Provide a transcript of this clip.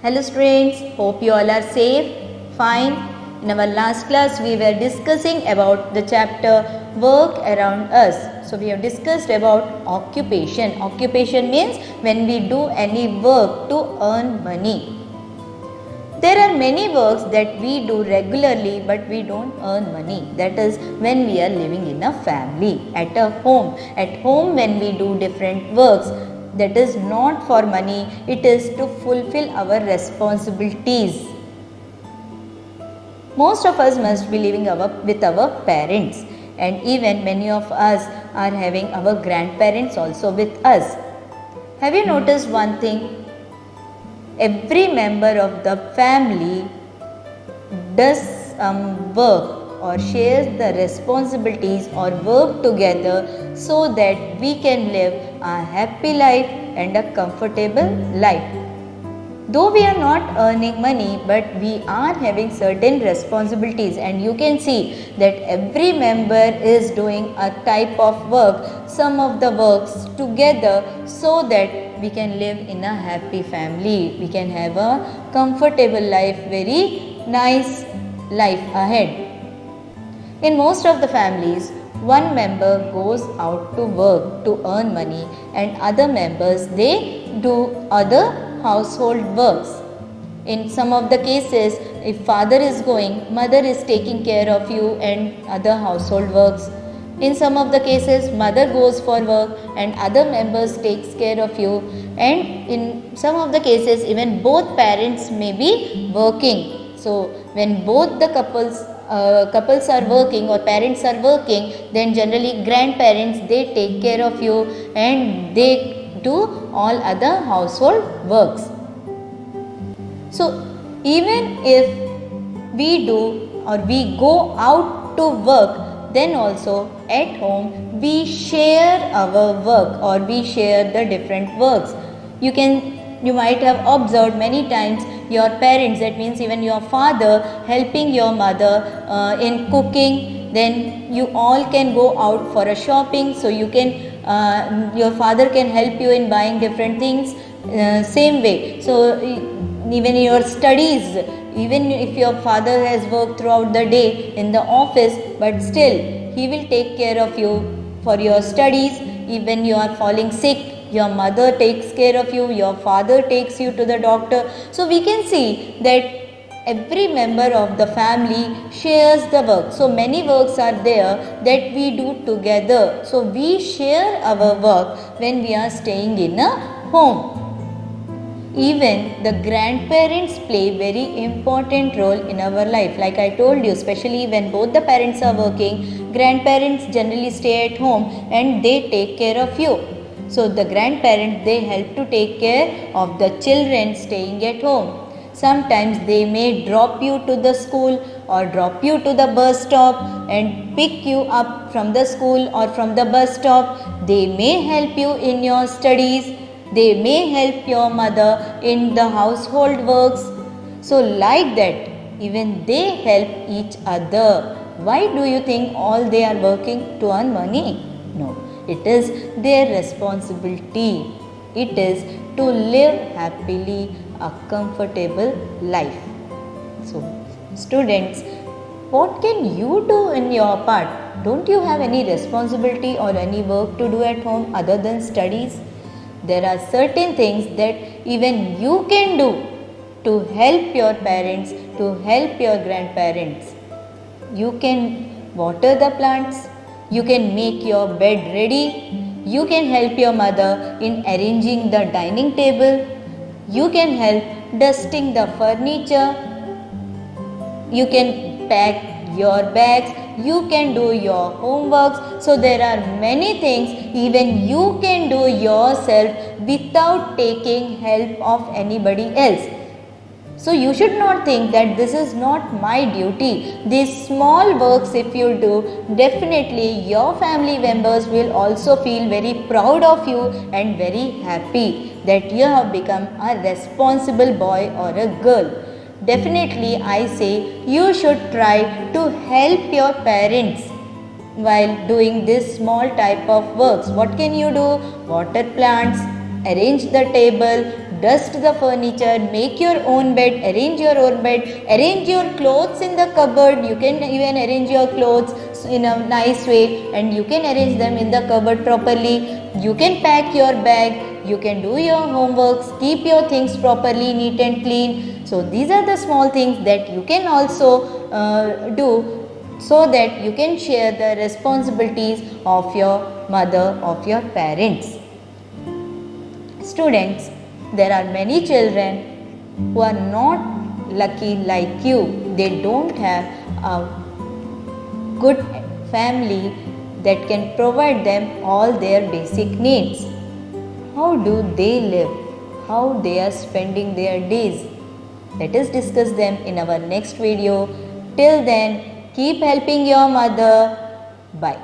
Hello students, hope you all are safe, fine. In our last class we were discussing about the chapter work around us. So we have discussed about occupation. Occupation means when we do any work to earn money. There are many works that we do regularly but we don't earn money. That is when we are living in a family, at a home. At home when we do different works, that is not for money, it is to fulfill our responsibilities. Most of us must be living with our parents, and even many of us are having our grandparents also with us. Have you noticed one thing? Every member of the family does some work or shares the responsibilities or work together so that we can live a happy life and a comfortable life. Though we are not earning money, but we are having certain responsibilities, and you can see that every member is doing a type of work, some of the works together, so that we can live in a happy family, we can have a comfortable life, very nice life ahead. In most of the families, one member goes out to work to earn money, and other members, they do other household works. In some of the cases, if father is going, mother is taking care of you and other household works. In some of the cases, mother goes for work and other members takes care of you, and in some of the cases even both parents may be working. So when both the couples are working or parents are working, then generally grandparents, they take care of you and they do all other household works. So even if we do or we go out to work, then also at home we share our work or we share the different works. You might have observed many times your parents, that means even your father, helping your mother in cooking. Then you all can go out for a shopping, so you can your father can help you in buying different things. Same way, so even your studies, even if your father has worked throughout the day in the office, but still he will take care of you for your studies. Even you are falling sick, your mother takes care of you, your father takes you to the doctor. So we can see that every member of the family shares the work. So many works are there that we do together. So we share our work when we are staying in a home. Even the grandparents play very important role in our life. Like I told you, especially when both the parents are working, grandparents generally stay at home and they take care of you. So the grandparents, they help to take care of the children staying at home. Sometimes they may drop you to the school or drop you to the bus stop and pick you up from the school or from the bus stop. They may help you in your studies. They may help your mother in the household works. So like that, even they help each other. Why do you think all they are working to earn money? No, it is their responsibility. It is to live happily a comfortable life. So students, what can you do in your part? Don't you have any responsibility or any work to do at home other than studies? There are certain things that even you can do to help your parents, to help your grandparents. You can water the plants, you can make your bed ready, you can help your mother in arranging the dining table, you can help dusting the furniture, you can pack your bags, you can do your homeworks. So there are many things even you can do yourself without taking help of anybody else. So you should not think that this is not my duty. These small works if you do, definitely your family members will also feel very proud of you and very happy that you have become a responsible boy or a girl. Definitely I say you should try to help your parents while doing this small type of works. What can you do? Water plants, arrange the table, dust the furniture, make your own bed, arrange your own bed, arrange your clothes in the cupboard. You can even arrange your clothes in a nice way, and you can arrange them in the cupboard properly. You can pack your bag, you can do your homeworks, keep your things properly neat and clean. So these are the small things that you can also do, so that you can share the responsibilities of your mother, of your parents. Students, there are many children who are not lucky like you. They don't have a good family that can provide them all their basic needs. How do they live? How they are spending their days? Let us discuss them in our next video. Till then, keep helping your mother. Bye.